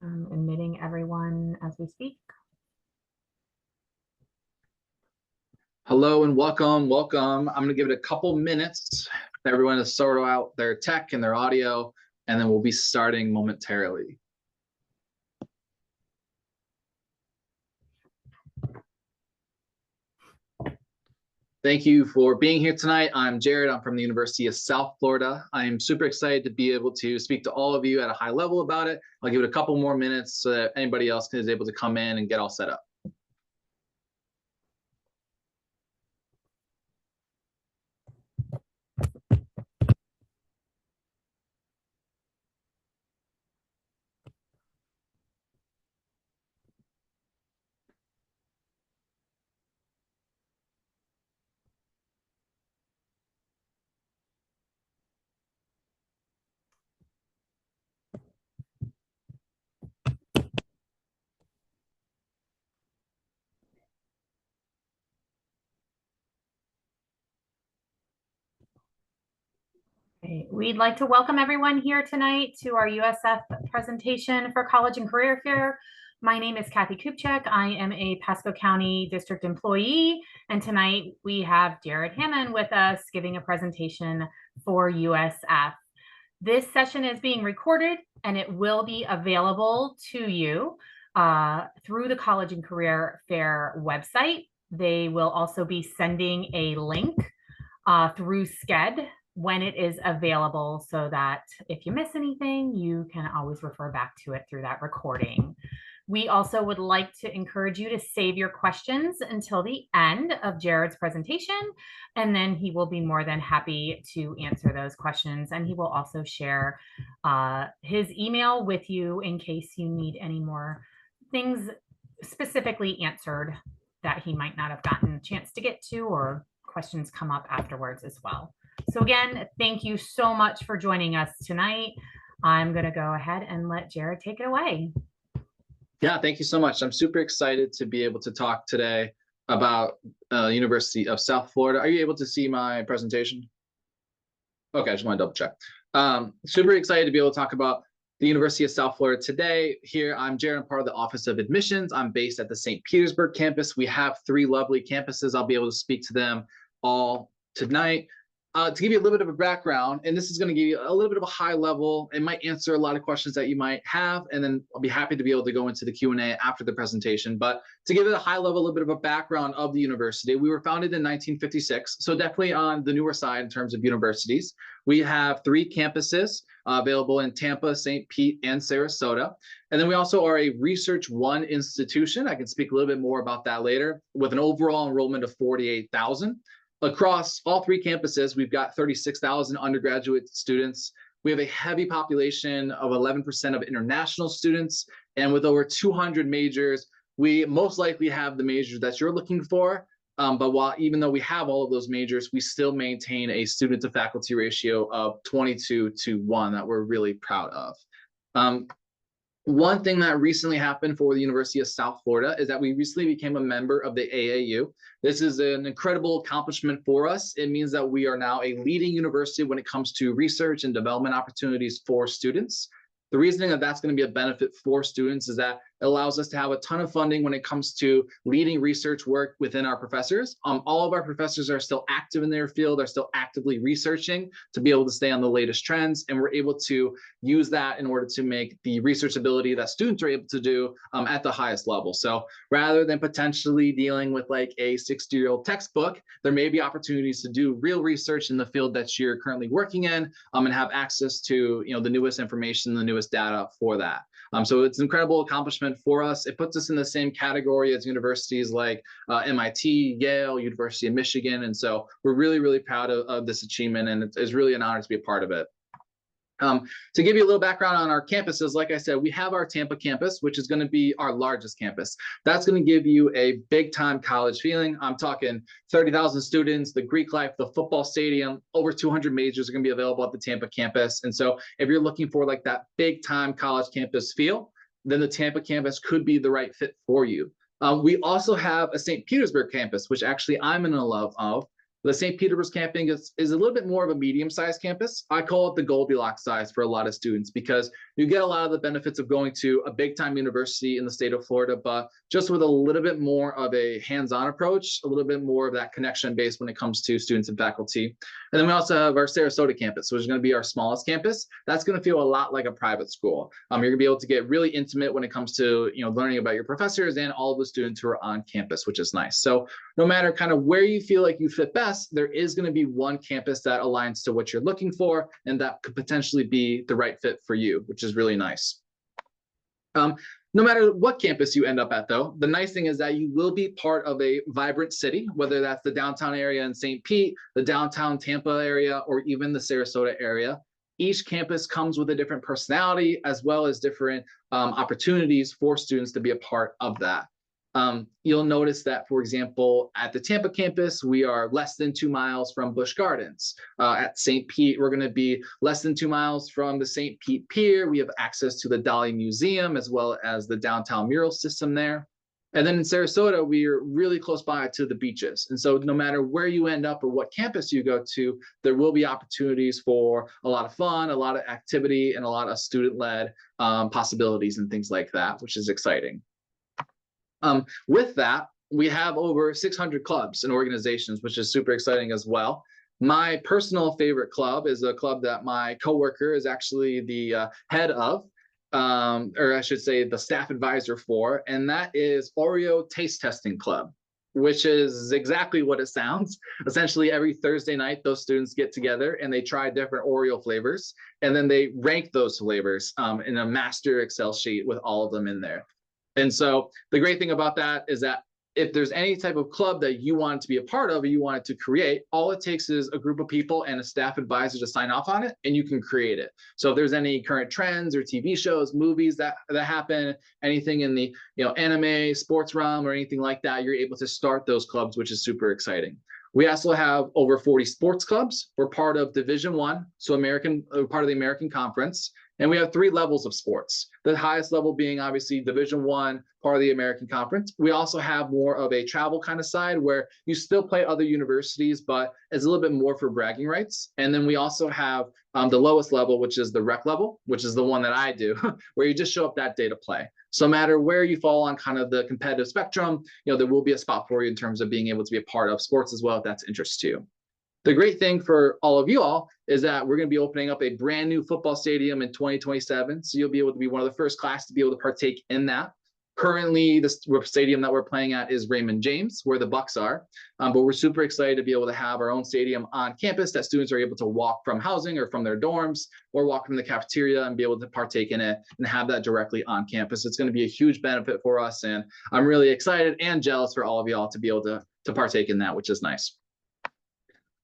I'm admitting everyone as we speak. Hello and welcome. I'm going to give it a couple minutes for everyone to sort out their tech and their audio, and then we'll be starting momentarily. Thank you for being here tonight. I'm Jared. I'm from the University of South Florida. I'm super excited to be able to speak to all of you at a high level about it. I'll give it a couple more minutes so that anybody else is able to come in and get all set up. We'd like to welcome everyone here tonight to our USF presentation for College and Career Fair. My name is Kathy Kupchak. I am a Pasco County District employee, and tonight we have Jared Hammond with us giving a presentation for USF. This session is being recorded and it will be available to you through the College and Career Fair website. They will also be sending a link through Sched when it is available, so that if you miss anything, you can always refer back to it through that recording. We also would like to encourage you to save your questions until the end of Jared's presentation, and then he will be more than happy to answer those questions. And he will also share his email with you in case you need any more things specifically answered that he might not have gotten a chance to get to, or questions come up afterwards as well. So again, thank you so much for joining us tonight. I'm going to go ahead and let Jared take it away. Yeah, thank you so much. I'm super excited to be able to talk today about University of South Florida. Are you able to see my presentation? Okay, I just want to double check. Super excited to be able to talk about the University of South Florida today. Here, I'm Jared. I'm part of the Office of Admissions. I'm based at the St. Petersburg campus. We have 3 lovely campuses. I'll be able to speak to them all tonight. To give you a little bit of a background, and this is going to give you a little bit of a high level. It might answer a lot of questions that you might have, and then I'll be happy to be able to go into the Q&A after the presentation. But to give it a high level, a little bit of a background of the university, we were founded in 1956, so definitely on the newer side in terms of universities. We have 3 campuses available in Tampa, St. Pete, and Sarasota. And then we also are a Research One institution. I can speak a little bit more about that later, with an overall enrollment of 48,000. Across all 3 campuses, we've got 36,000 undergraduate students. We have a heavy population of 11% of international students, and with over 200 majors, we most likely have the majors that you're looking for. But even though we have all of those majors, we still maintain a student to faculty ratio of 22:1 that we're really proud of. One thing that recently happened for the University of South Florida is that we recently became a member of the AAU. This is an incredible accomplishment for us. It means that we are now a leading university when it comes to research and development opportunities for students. The reasoning that that's going to be a benefit for students is that it allows us to have a ton of funding when it comes to leading research work within our professors. All of our professors are still active in their field, are still actively researching to be able to stay on the latest trends, and we're able to use that in order to make the research ability that students are able to do at the highest level. So rather than potentially dealing with like a 60-year-old textbook, there may be opportunities to do real research in the field that you're currently working in, and have access to the newest information, the newest data for that. So it's an incredible accomplishment for us. It puts us in the same category as universities like MIT, Yale, University of Michigan. And so we're really, really proud of this achievement, and it's really an honor to be a part of it. To give you a little background on our campuses, like I said, we have our Tampa campus, which is going to be our largest campus. That's going to give you a big time college feeling. I'm talking 30,000 students, the Greek life, the football stadium, over 200 majors are going to be available at the Tampa campus. And so if you're looking for like that big time college campus feel, then the Tampa campus could be the right fit for you. We also have a St. Petersburg campus, which actually I'm in love of. The St. Petersburg campus is a little bit more of a medium-sized campus. I call it the Goldilocks size for a lot of students because you get a lot of the benefits of going to a big-time university in the state of Florida, but just with a little bit more of a hands-on approach, a little bit more of that connection base when it comes to students and faculty. And then we also have our Sarasota campus, which is going to be our smallest campus. That's going to feel a lot like a private school. You're going to be able to get really intimate when it comes to learning about your professors and all of the students who are on campus, which is nice. So no matter kind of where you feel like you fit best, there is going to be one campus that aligns to what you're looking for, and that could potentially be the right fit for you, which is really nice. No matter what campus you end up at, though, the nice thing is that you will be part of a vibrant city, whether that's the downtown area in St. Pete, the downtown Tampa area, or even the Sarasota area. Each campus comes with a different personality as well as different opportunities for students to be a part of that. You'll notice that, for example, at the Tampa campus, we are less than 2 miles from Busch Gardens. At St. Pete, we're going to be less than 2 miles from the St. Pete Pier. We have access to the Dali Museum as well as the downtown mural system there. And then in Sarasota, we are really close by to the beaches. And so no matter where you end up or what campus you go to, there will be opportunities for a lot of fun, a lot of activity, and a lot of student-led possibilities and things like that, which is exciting. With that, we have over 600 clubs and organizations, which is super exciting as well. My personal favorite club is a club that my coworker is actually the head of, or I should say the staff advisor for, and that is Oreo Taste Testing Club, which is exactly what it sounds. Essentially, every Thursday night, those students get together and they try different Oreo flavors, and then they rank those flavors in a master Excel sheet with all of them in there. And so the great thing about that is that if there's any type of club that you want to be a part of or you want to create, all it takes is a group of people and a staff advisor to sign off on it, and you can create it. So if there's any current trends or TV shows, movies that happen, anything in the anime, sports realm, or anything like that, you're able to start those clubs, which is super exciting. We also have over 40 sports clubs. We're part of Division I, so part of the American Conference. And we have 3 levels of sports. The highest level being obviously Division I, part of the American Conference. We also have more of a travel kind of side where you still play other universities, but it's a little bit more for bragging rights. And then we also have the lowest level, which is the rec level, which is the one that I do, where you just show up that day to play. So no matter where you fall on kind of the competitive spectrum, there will be a spot for you in terms of being able to be a part of sports as well, if that's interest to you. The great thing for all of you all is that we're going to be opening up a brand new football stadium in 2027. So you'll be able to be one of the first class to be able to partake in that. Currently, the stadium that we're playing at is Raymond James, where the Bucks are. But we're super excited to be able to have our own stadium on campus that students are able to walk from housing or from their dorms or walk from the cafeteria and be able to partake in it and have that directly on campus. It's going to be a huge benefit for us. And I'm really excited and jealous for all of y'all to be able to partake in that, which is nice.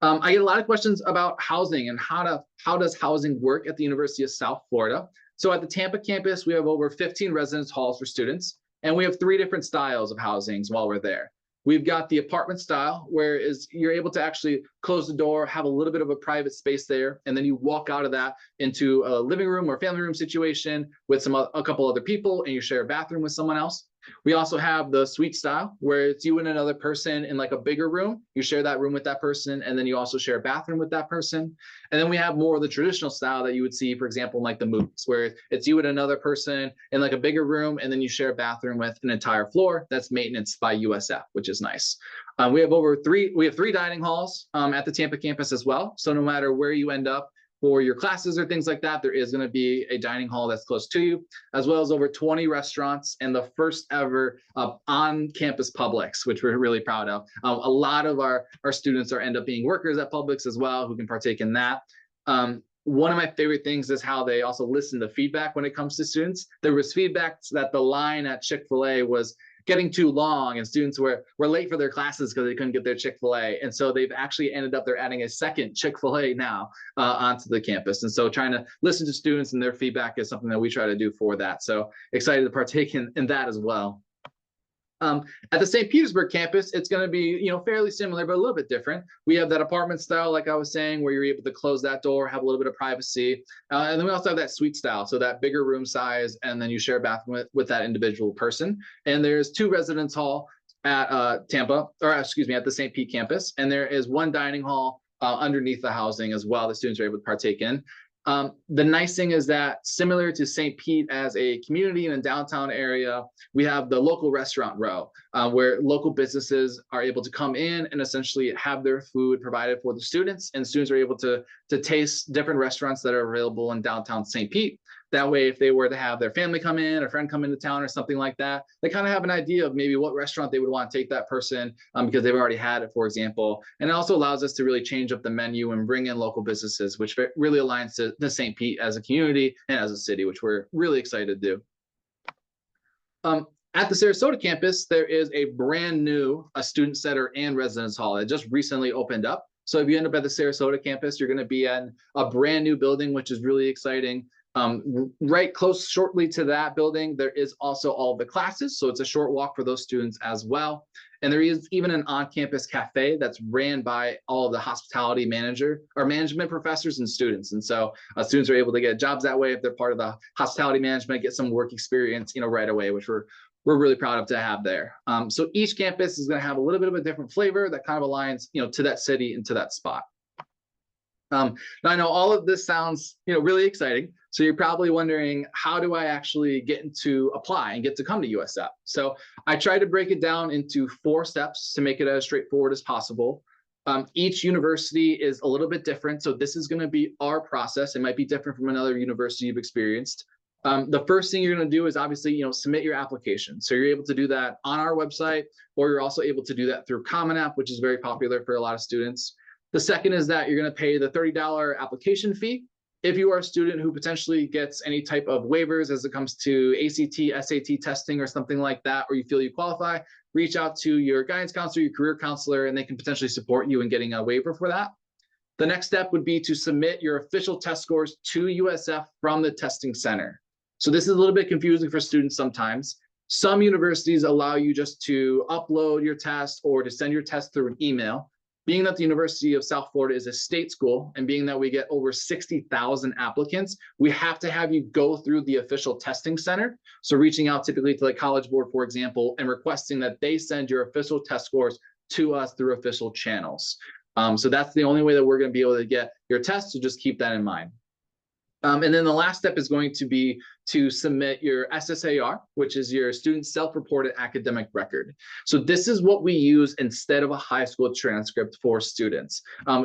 I get a lot of questions about housing and how does housing work at the University of South Florida. So at the Tampa campus, we have over 15 residence halls for students, and we have 3 different styles of housings while we're there. We've got the apartment style, where you're able to actually close the door, have a little bit of a private space there, and then you walk out of that into a living room or family room situation with a couple other people, and you share a bathroom with someone else. We also have the suite style, where it's you and another person in like a bigger room. You share that room with that person, and then you also share a bathroom with that person. And then we have more of the traditional style that you would see, for example, in like the movies, where it's you and another person in like a bigger room, and then you share a bathroom with an entire floor. That's maintenance by USF, which is nice. We have 3 dining halls at the Tampa campus as well. So no matter where you end up for your classes or things like that, there is going to be a dining hall that's close to you, as well as over 20 restaurants and the first ever on-campus Publix, which we're really proud of. A lot of our students end up being workers at Publix as well, who can partake in that. One of my favorite things is how they also listen to feedback when it comes to students. There was feedback that the line at Chick-fil-A was getting too long, and students were late for their classes because they couldn't get their Chick-fil-A. And so they've actually they're adding a second Chick-fil-A now onto the campus. And so trying to listen to students and their feedback is something that we try to do for that. So excited to partake in that as well. At the St. Petersburg campus, it's going to be, fairly similar, but a little bit different. We have that apartment style, like I was saying, where you're able to close that door, have a little bit of privacy. And then we also have that suite style, so that bigger room size, and then you share a bathroom with that individual person. And there's 2 residence hall at Tampa, or excuse me, at the St. Pete campus. And there is one dining hall underneath the housing as well that students are able to partake in. The nice thing is that similar to St. Pete as a community in a downtown area, we have the local restaurant row where local businesses are able to come in and essentially have their food provided for the students, and students are able to taste different restaurants that are available in downtown St. Pete. That way, if they were to have their family come in, a friend come into town or something like that, they kind of have an idea of maybe what restaurant they would want to take that person because they've already had it, for example. And it also allows us to really change up the menu and bring in local businesses, which really aligns to St. Pete as a community and as a city, which we're really excited to do. At the Sarasota campus, there is a brand new student center and residence hall. It just recently opened up. So if you end up at the Sarasota campus, you're going to be in a brand new building, which is really exciting. Right close shortly to that building, there is also all of the classes. So it's a short walk for those students as well. And there is even an on-campus cafe that's ran by all of the hospitality manager or management professors and students. And so students are able to get jobs that way if they're part of the hospitality management, get some work experience, right away, which we're really proud of to have there. So each campus is going to have a little bit of a different flavor that kind of aligns, to that city and to that spot. Now I know all of this sounds, really exciting. So you're probably wondering, how do I actually get into apply and get to come to USF? So I try to break it down into 4 steps to make it as straightforward as possible. Each university is a little bit different. So this is going to be our process. It might be different from another university you've experienced. The first thing you're going to do is obviously, submit your application. So you're able to do that on our website, or you're also able to do that through Common App, which is very popular for a lot of students. The second is that you're going to pay the $30 application fee. If you are a student who potentially gets any type of waivers as it comes to ACT, SAT testing or something like that, or you feel you qualify, reach out to your guidance counselor, your career counselor, and they can potentially support you in getting a waiver for that. The next step would be to submit your official test scores to USF from the testing center. So this is a little bit confusing for students sometimes. Some universities allow you just to upload your test or to send your test through an email. Being that the University of South Florida is a state school, and being that we get over 60,000 applicants, we have to have you go through the official testing center. So reaching out typically to the College Board, for example, and requesting that they send your official test scores to us through official channels. So that's the only way that we're going to be able to get your test, so just keep that in mind. And then the last step is going to be to submit your SSAR, which is your student self-reported academic record. So this is what we use instead of a high school transcript for students.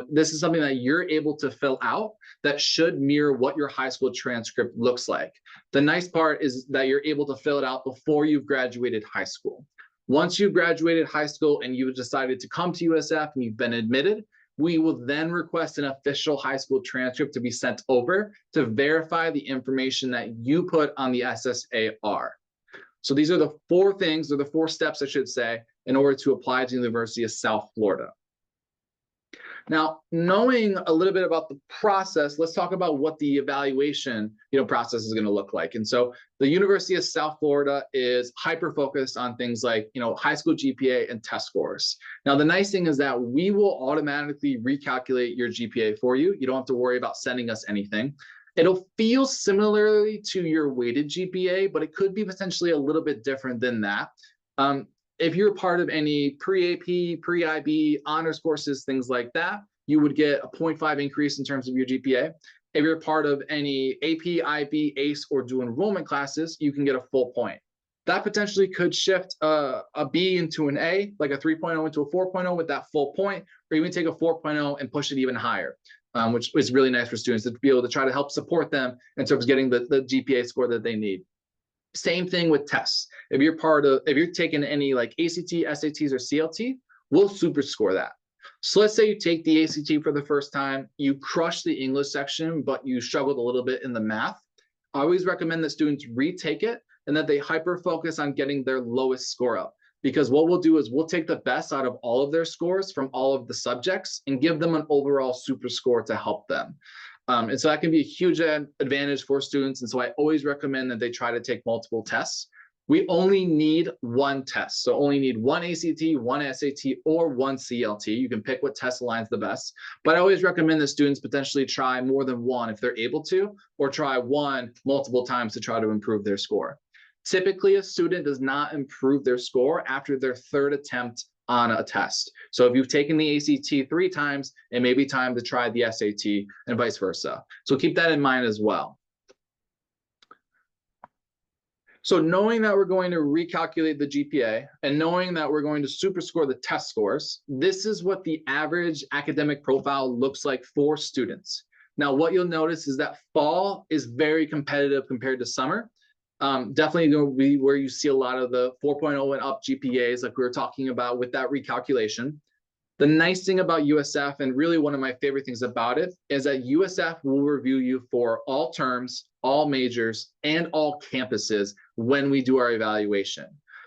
This is something that you're able to fill out that should mirror what your high school transcript looks like. The nice part is that you're able to fill it out before you've graduated high school. Once you've graduated high school and you've decided to come to USF and you've been admitted, we will then request an official high school transcript to be sent over to verify the information that you put on the SSAR. So these are the 4 things, or the 4 steps, I should say, in order to apply to the University of South Florida. Now, knowing a little bit about the process, let's talk about what the evaluation, process is going to look like. And so the University of South Florida is hyper-focused on things like, high school GPA and test scores. Now, the nice thing is that we will automatically recalculate your GPA for you. You don't have to worry about sending us anything. It'll feel similarly to your weighted GPA, but it could be potentially a little bit different than that. If you're part of any pre-AP, pre-IB, honors courses, things like that, you would get a 0.5 increase in terms of your GPA. If you're part of any AP, IB, ACE, or dual enrollment classes, you can get a full point. That potentially could shift a B into an A, like a 3.0 into a 4.0 with that full point, or even take a 4.0 and push it even higher, which is really nice for students to be able to try to help support them in terms of getting the GPA score that they need. Same thing with tests. If you're taking any like ACT, SATs, or CLT, we'll super score that. So let's say you take the ACT for the first time, you crush the English section, but you struggled a little bit in the math. I always recommend that students retake it and that they hyper focus on getting their lowest score up. Because what we'll do is we'll take the best out of all of their scores from all of the subjects and give them an overall super score to help them. And so that can be a huge advantage for students. And so I always recommend that they try to take multiple tests. We only need 1 test. So only need 1 ACT, 1 SAT, or 1 CLT. You can pick what test aligns the best. But I always recommend that students potentially try more than 1 if they're able to, or try 1 multiple times to try to improve their score. Typically, a student does not improve their score after their third attempt on a test. So if you've taken the ACT 3 times, it may be time to try the SAT and vice versa. So keep that in mind as well. So knowing that we're going to recalculate the GPA and knowing that we're going to superscore the test scores, this is what the average academic profile looks like for students. Now, what you'll notice is that fall is very competitive compared to summer. Definitely going to be where you see a lot of the 4.0 and up GPAs like we were talking about with that recalculation. The nice thing about USF, and really one of my favorite things about it, is that USF will review you for all terms, all majors, and all campuses when we do our evaluation.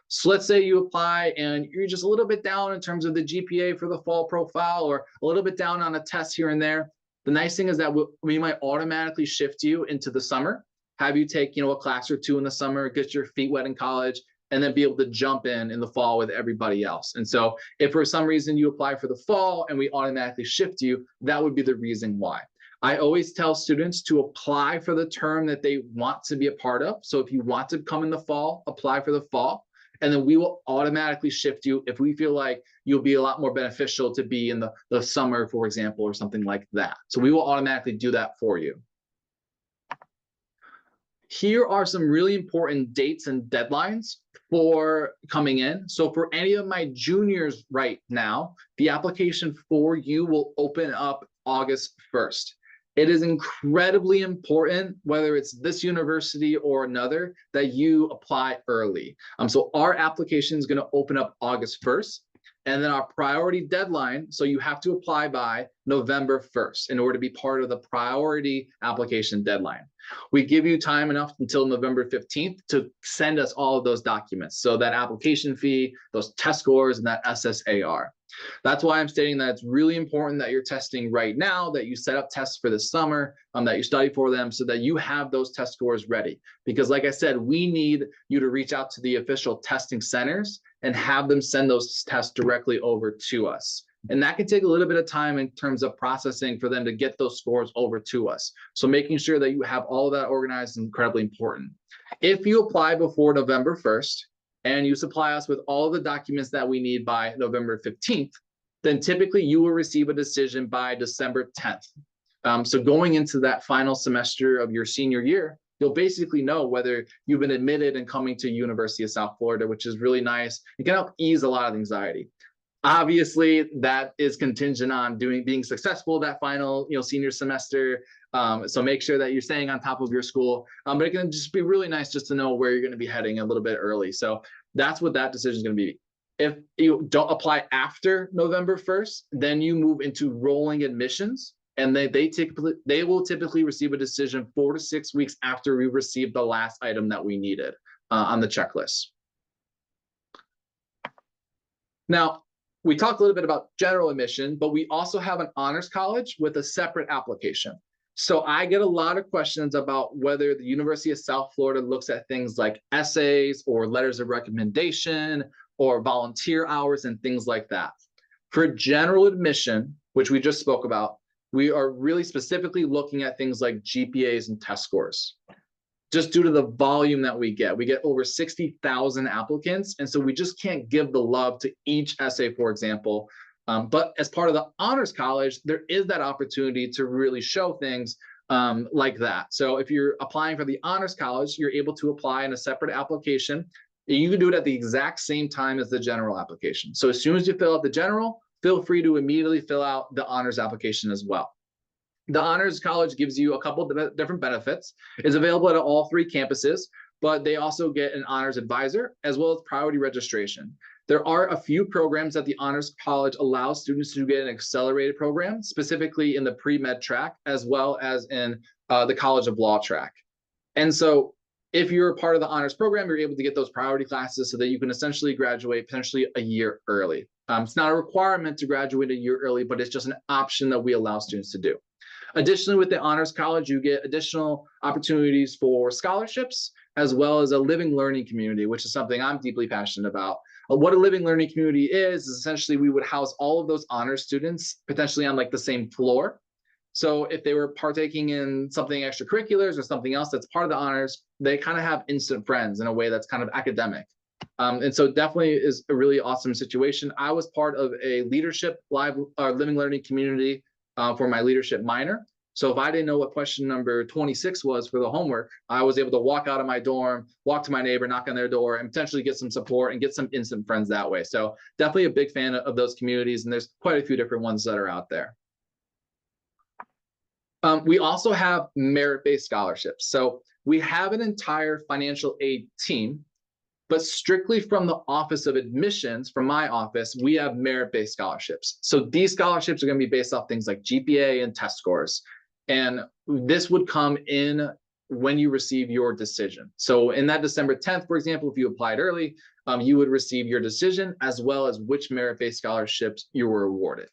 So let's say you apply and you're just a little bit down in terms of the GPA for the fall profile, or a little bit down on a test here and there. The nice thing is that we might automatically shift you into the summer, have you take, a class or two in the summer, get your feet wet in college, and then be able to jump in the fall with everybody else. And so if for some reason you apply for the fall and we automatically shift you, that would be the reason why. I always tell students to apply for the term that they want to be a part of. So if you want to come in the fall, apply for the fall, and then we will automatically shift you if we feel like you'll be a lot more beneficial to be in the summer, for example, or something like that. So we will automatically do that for you. Here are some really important dates and deadlines for coming in. So for any of my juniors right now, the application for you will open up August 1st. It is incredibly important, whether it's this university or another, that you apply early. So our application is going to open up August 1st. And then our priority deadline, so you have to apply by November 1st in order to be part of the priority application deadline. We give you time enough until November 15th to send us all of those documents. So that application fee, those test scores, and that SSAR. That's why I'm stating that it's really important that you're testing right now, that you set up tests for the summer, that you study for them so that you have those test scores ready. Because like I said, we need you to reach out to the official testing centers and have them send those tests directly over to us. And that can take a little bit of time in terms of processing for them to get those scores over to us. So making sure that you have all of that organized is incredibly important. If you apply before November 1st, and you supply us with all of the documents that we need by November 15th, then typically you will receive a decision by December 10th. So going into that final semester of your senior year, you'll basically know whether you've been admitted and coming to University of South Florida, which is really nice. It can help ease a lot of anxiety. Obviously, that is contingent on being successful that final senior semester. So make sure that you're staying on top of your school. But it can just be really nice just to know where you're going to be heading a little bit early. So that's what that decision is going to be. If you don't apply after November 1st, then you move into rolling admissions, and they will typically receive a decision 4 to 6 weeks after we receive the last item that we needed on the checklist. Now, we talked a little bit about general admission, but we also have an honors college with a separate application. So I get a lot of questions about whether the University of South Florida looks at things like essays or letters of recommendation or volunteer hours and things like that. For general admission, which we just spoke about, we are really specifically looking at things like GPAs and test scores. Just due to the volume that we get over 60,000 applicants. And so we just can't give the love to each essay, for example. But as part of the honors college, there is that opportunity to really show things like that. So if you're applying for the honors college, you're able to apply in a separate application. You can do it at the exact same time as the general application. So as soon as you fill out the general, feel free to immediately fill out the honors application as well. The Honors College gives you a couple of different benefits. It's available at all 3 campuses, but they also get an honors advisor as well as priority registration. There are a few programs that the Honors College allows students to get an accelerated program, specifically in the pre-med track, as well as in the College of Law track. And so if you're a part of the honors program, you're able to get those priority classes so that you can essentially graduate potentially a year early. It's not a requirement to graduate a year early, but it's just an option that we allow students to do. Additionally, with the Honors College, you get additional opportunities for scholarships, as well as a living learning community, which is something I'm deeply passionate about. What a living learning community is essentially we would house all of those honors students potentially on like the same floor. So if they were partaking in something extracurriculars or something else that's part of the honors, they kind of have instant friends in a way that's kind of academic. And so definitely is a really awesome situation. I was part of a leadership living learning community for my leadership minor. So if I didn't know what question number 26 was for the homework, I was able to walk out of my dorm, walk to my neighbor, knock on their door, and potentially get some support and get some instant friends that way. So definitely a big fan of those communities, and there's quite a few different ones that are out there. We also have merit-based scholarships. So we have an entire financial aid team, but strictly from the Office of Admissions, from my office, we have merit-based scholarships. So these scholarships are going to be based off things like GPA and test scores. And this would come in when you receive your decision. So in that December 10th, for example, if you applied early, you would receive your decision as well as which merit-based scholarships you were awarded.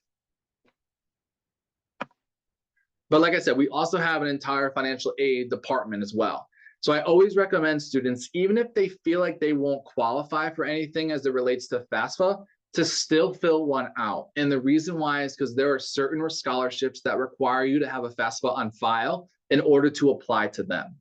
But like I said, we also have an entire financial aid department as well. So I always recommend students, even if they feel like they won't qualify for anything as it relates to FAFSA, to still fill one out. And the reason why is because there are certain scholarships that require you to have a FAFSA on file in order to apply to them.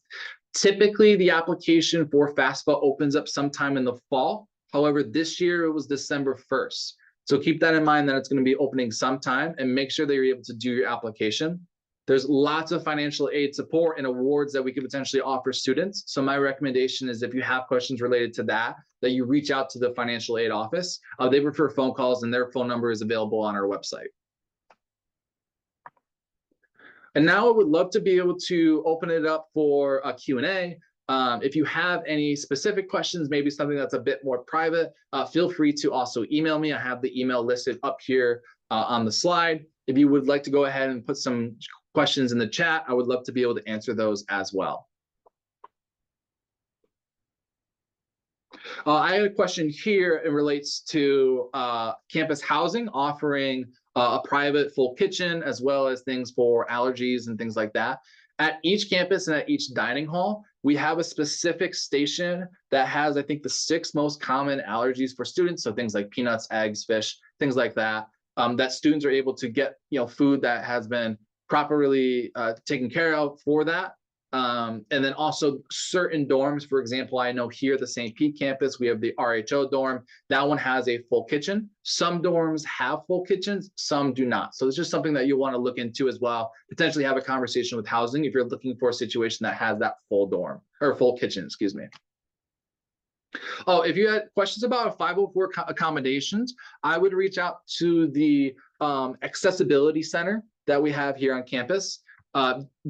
Typically, the application for FAFSA opens up sometime in the fall. However, this year it was December 1st. So keep that in mind that it's going to be opening sometime, and make sure that you're able to do your application. There's lots of financial aid support and awards that we could potentially offer students. So my recommendation is if you have questions related to that, that you reach out to the financial aid office. They prefer phone calls, and their phone number is available on our website. And now I would love to be able to open it up for a Q&A. If you have any specific questions, maybe something that's a bit more private, feel free to also email me. I have the email listed up here on the slide. If you would like to go ahead and put some questions in the chat, I would love to be able to answer those as well. I had a question here. It relates to campus housing, offering a private full kitchen, as well as things for allergies and things like that. At each campus and at each dining hall, we have a specific station that has, I think, the 6 most common allergies for students. So things like peanuts, eggs, fish, things like that, that students are able to get, food that has been properly taken care of for that. And then also certain dorms, for example, I know here at the St. Pete campus, we have the RHO dorm. That one has a full kitchen. Some dorms have full kitchens, some do not. So it's just something that you'll want to look into as well. Potentially have a conversation with housing if you're looking for a situation that has that full dorm or full kitchen, excuse me. Oh, if you had questions about 504 accommodations, I would reach out to the accessibility center that we have here on campus.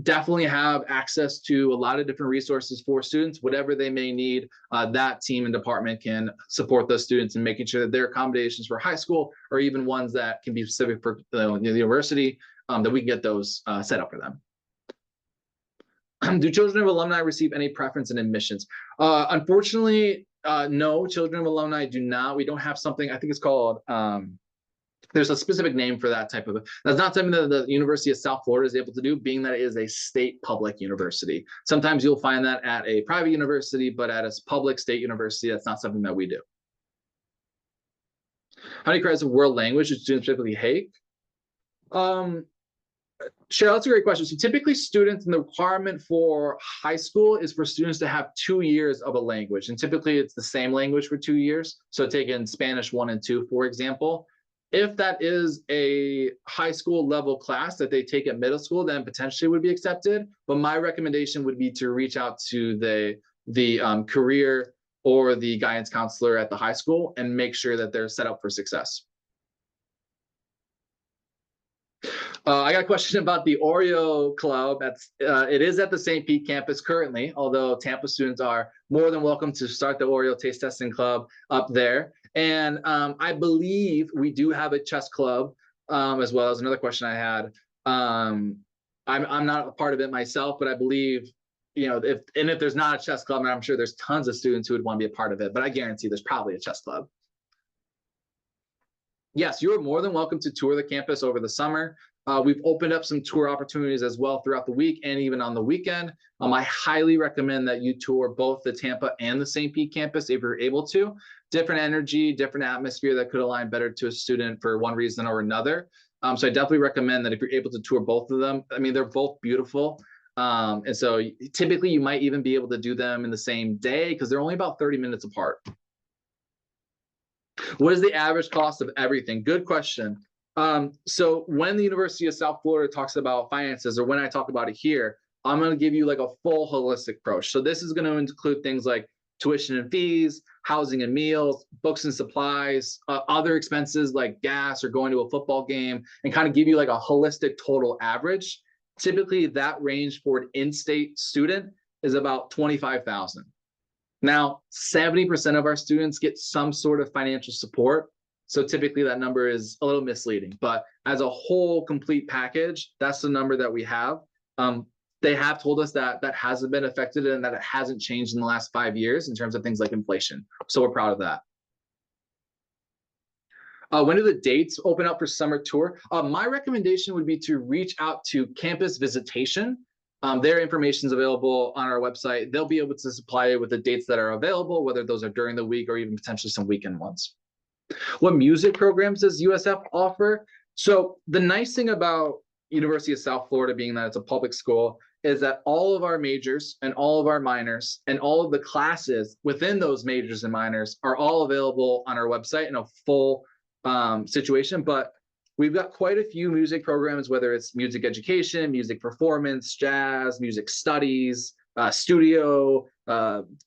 Definitely have access to a lot of different resources for students, whatever they may need. That team and department can support those students in making sure that their accommodations for high school, or even ones that can be specific for the university, that we can get those set up for them. Do children of alumni receive any preference in admissions? Unfortunately, no, children of alumni do not. We don't have something, I think it's called, there's a specific name for that type of, that's not something that the University of South Florida is able to do, being that it is a state public university. Sometimes you'll find that at a private university, but at a public state university, that's not something that we do. How many credits of world language do students typically take? Cheryl, that's a great question. So typically students, and the requirement for high school is for students to have 2 years of a language. And typically it's the same language for 2 years. So taking Spanish 1 and 2, for example. If that is a high school level class that they take at middle school, then potentially would be accepted. But my recommendation would be to reach out to the career or the guidance counselor at the high school and make sure that they're set up for success. I got a question about the Oreo Club. It is at the St. Pete campus currently, although Tampa students are more than welcome to start the Oreo Taste Testing Club up there. And I believe we do have a chess club as well. As another question I had. I'm not a part of it myself, but I believe, if there's not a chess club, and I'm sure there's tons of students who would want to be a part of it, but I guarantee there's probably a chess club. Yes, you are more than welcome to tour the campus over the summer. We've opened up some tour opportunities as well throughout the week and even on the weekend. I highly recommend that you tour both the Tampa and the St. Pete campus if you're able to. Different energy, different atmosphere that could align better to a student for one reason or another. So I definitely recommend that if you're able to tour both of them. I mean, they're both beautiful. And so typically you might even be able to do them in the same day because they're only about 30 minutes apart. What is the average cost of everything? Good question. So when the University of South Florida talks about finances, or when I talk about it here, I'm going to give you like a full holistic approach. So this is going to include things like tuition and fees, housing and meals, books and supplies, other expenses like gas or going to a football game, and kind of give you like a holistic total average. Typically, that range for an in-state student is about $25,000. Now, 70% of our students get some sort of financial support. So typically that number is a little misleading, but as a whole complete package, that's the number that we have. They have told us that that hasn't been affected and that it hasn't changed in the last 5 years in terms of things like inflation. So we're proud of that. When do the dates open up for summer tour? My recommendation would be to reach out to Campus Visitation. Their information is available on our website. They'll be able to supply you with the dates that are available, whether those are during the week or even potentially some weekend ones. What music programs does USF offer? So the nice thing about University of South Florida being that it's a public school is that all of our majors and all of our minors and all of the classes within those majors and minors are all available on our website in a full situation. But we've got quite a few music programs, whether it's music education, music performance, jazz, music studies, studio,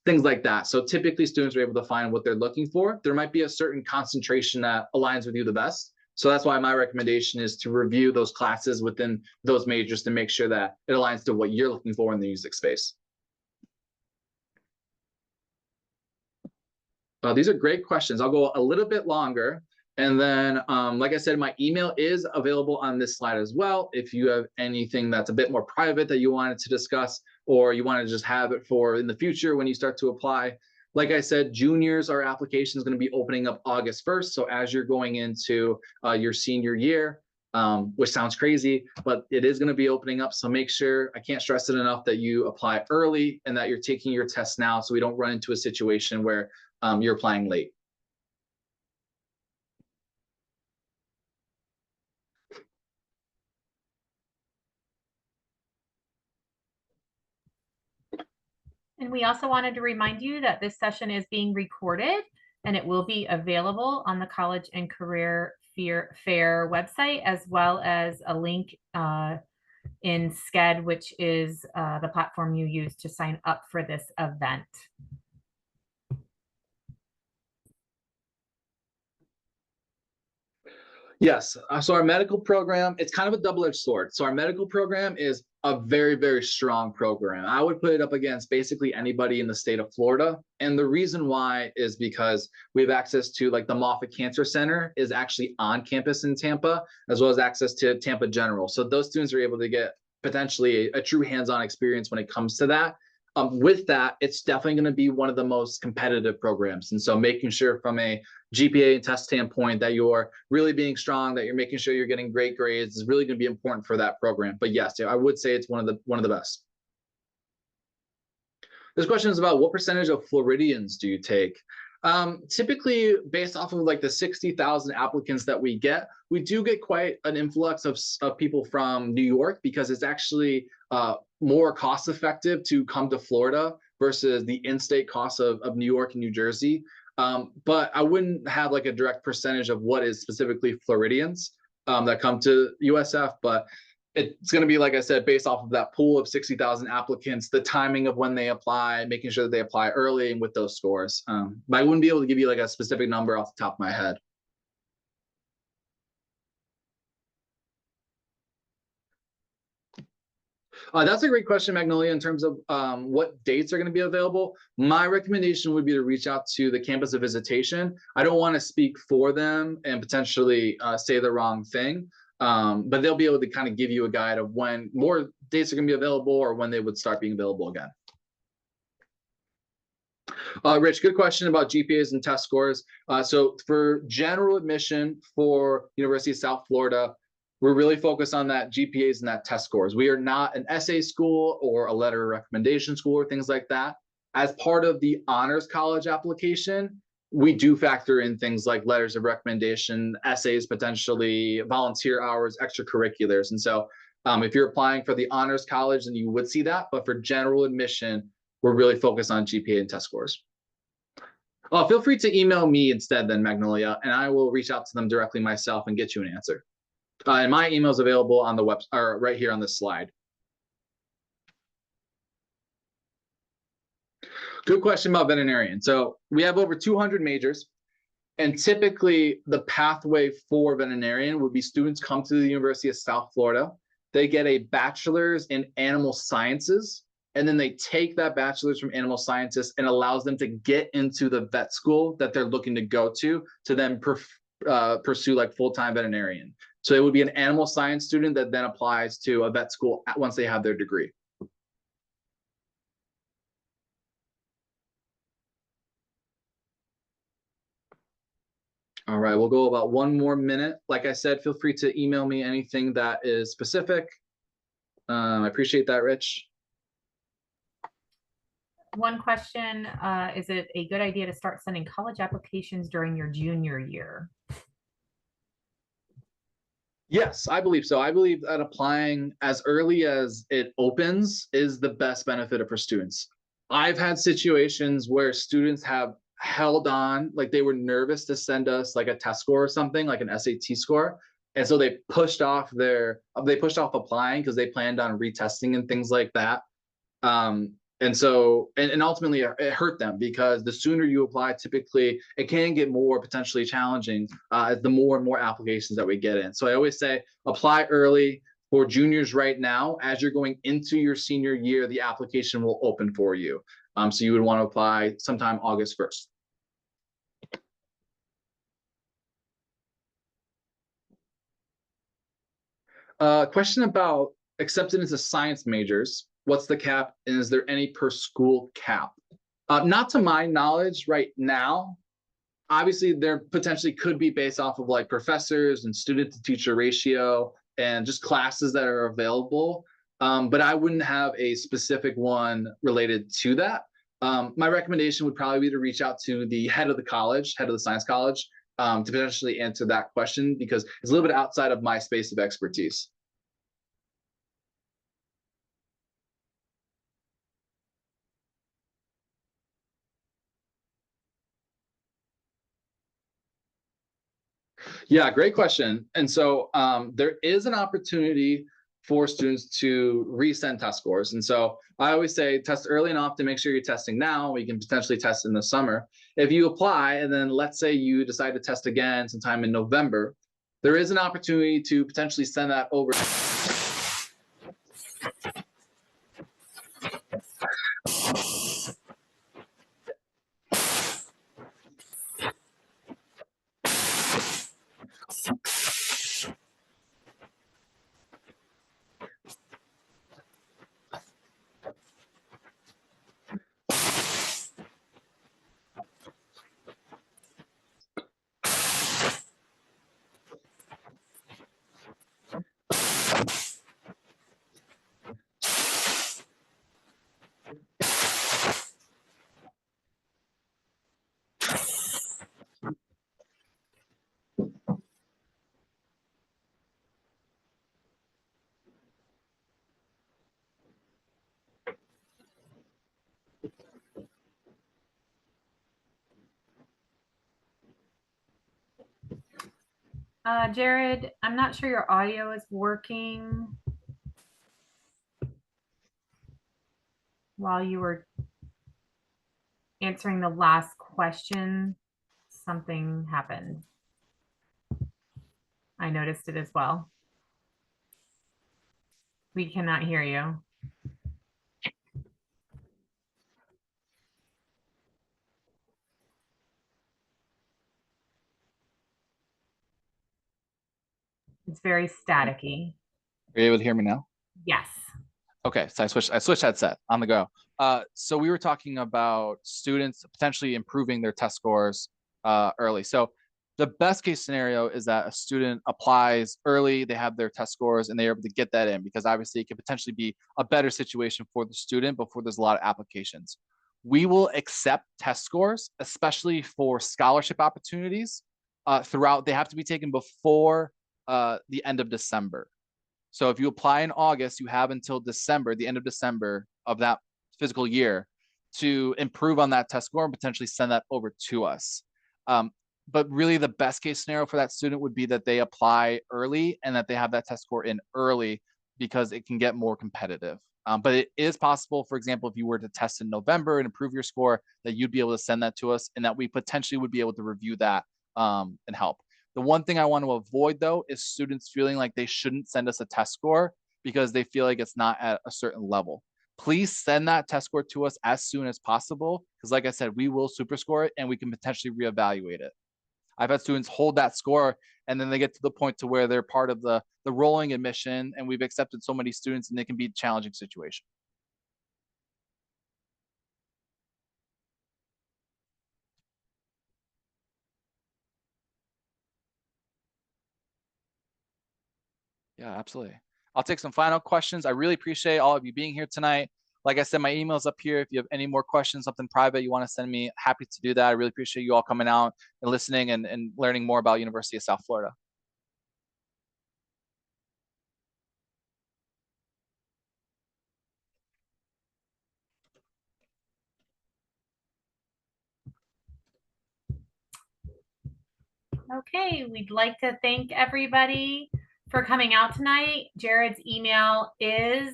things like that. So typically students are able to find what they're looking for. There might be a certain concentration that aligns with you the best. So that's why my recommendation is to review those classes within those majors to make sure that it aligns to what you're looking for in the music space. These are great questions. I'll go a little bit longer. And then, like I said, my email is available on this slide as well. If you have anything that's a bit more private that you wanted to discuss, or you want to just have it for in the future when you start to apply. Like I said, juniors, our application is going to be opening up August 1st. So as you're going into your senior year, which sounds crazy, but it is going to be opening up. So make sure, I can't stress it enough, that you apply early and that you're taking your test now so we don't run into a situation where you're applying late. And we also wanted to remind you that this session is being recorded and it will be available on the College and Career Fair website, as well as a link in Sched, which is the platform you use to sign up for this event. Yes. So our medical program, it's kind of a double-edged sword. So our medical program is a very, very strong program. I would put it up against basically anybody in the state of Florida. And the reason why is because we have access to, like, the Moffitt Cancer Center is actually on campus in Tampa, as well as access to Tampa General. So those students are able to get potentially a true hands-on experience when it comes to that. With that, it's definitely going to be one of the most competitive programs. And so making sure from a GPA and test standpoint that you're really being strong, that you're making sure you're getting great grades is really going to be important for that program. But yes, I would say it's one of the best. This question is about what percentage of Floridians do you take? Typically, based off of like the 60,000 applicants that we get, we do get quite an influx of people from New York, because it's actually more cost effective to come to Florida versus the in-state costs of New York and New Jersey. But I wouldn't have like a direct percentage of what is specifically Floridians that come to USF, but it's going to be, like I said, based off of that pool of 60,000 applicants, the timing of when they apply, making sure that they apply early and with those scores. But I wouldn't be able to give you like a specific number off the top of my head. That's a great question, Magnolia, in terms of what dates are going to be available. My recommendation would be to reach out to the Campus of Visitation. I don't want to speak for them and potentially say the wrong thing, but they'll be able to kind of give you a guide of when more dates are going to be available or when they would start being available again. Rich, good question about GPAs and test scores. So for general admission for University of South Florida, we're really focused on that GPAs and that test scores. We are not an essay school or a letter of recommendation school or things like that. As part of the honors college application, we do factor in things like letters of recommendation, essays, potentially volunteer hours, extracurriculars. And so if you're applying for the honors college, then you would see that. But for general admission, we're really focused on GPA and test scores. Feel free to email me instead then, Magnolia, and I will reach out to them directly myself and get you an answer. And my email is available on the website, or right here on this slide. Good question about veterinarian. So we have over 200 majors, and typically the pathway for veterinarian would be students come to the University of South Florida. They get a bachelor's in animal sciences, and then they take that bachelor's from animal sciences and allows them to get into the vet school that they're looking to go to then pursue like full-time veterinarian. So it would be an animal science student that then applies to a vet school once they have their degree. All right, we'll go about 1 more minute. Like I said, feel free to email me anything that is specific. I appreciate that, Rich. One question, is it a good idea to start sending college applications during your junior year? Yes, I believe so. I believe that applying as early as it opens is the best benefit for students. I've had situations where students have held on, like they were nervous to send us like a test score or something, like an SAT score. And so they pushed off applying because they planned on retesting and things like that. And so, and ultimately it hurt them, because the sooner you apply, typically it can get more potentially challenging the more and more applications that we get in. So I always say apply early. For juniors right now, as you're going into your senior year, the application will open for you. So you would want to apply sometime August 1st. Question about accepted into science majors. What's the cap, and is there any per school cap? Not to my knowledge right now. Obviously, there potentially could be based off of like professors and student to teacher ratio and just classes that are available. But I wouldn't have a specific one related to that. My recommendation would probably be to reach out to the head of the college, head of the science college, to potentially answer that question, because it's a little bit outside of my space of expertise. Yeah, great question. And so there is an opportunity for students to resend test scores. And so I always say test early enough to make sure you're testing now. We can potentially test in the summer. If you apply and then let's say you decide to test again sometime in November, there is an opportunity to potentially send that over. Jared, I'm not sure your audio is working while you were answering the last question. Something happened. I noticed it as well. We cannot hear you. It's very staticky. Are you able to hear me now? Yes. Okay, so I switched headset on the go. So we were talking about students potentially improving their test scores early. So the best case scenario is that a student applies early, they have their test scores, and they're able to get that in, because obviously it could potentially be a better situation for the student before there's a lot of applications. we will accept test scores, especially for scholarship opportunities throughout. They have to be taken before the end of December. So if you apply in August, you have until December, the end of December of that fiscal year, to improve on that test score and potentially send that over to us. But really the best case scenario for that student would be that they apply early and that they have that test score in early, because it can get more competitive. But it is possible, for example, if you were to test in November and improve your score, that you'd be able to send that to us and that we potentially would be able to review that and help. The one thing I want to avoid, though, is students feeling like they shouldn't send us a test score because they feel like it's not at a certain level. Please send that test score to us as soon as possible, because like I said, we will super score it and we can potentially reevaluate it. I've had students hold that score and then they get to the point to where they're part of the rolling admission, and we've accepted so many students and it can be a challenging situation. Yeah, absolutely. I'll take some final questions. I really appreciate all of you being here tonight. Like I said, my email is up here. If you have any more questions, something private you want to send me, happy to do that. I really appreciate you all coming out and listening and learning more about University of South Florida. Okay, we'd like to thank everybody for coming out tonight. Jared's email is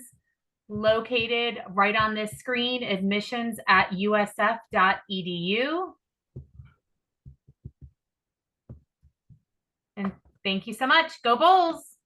located right on this screen, admissions@usf.edu. And thank you so much. Go Bulls!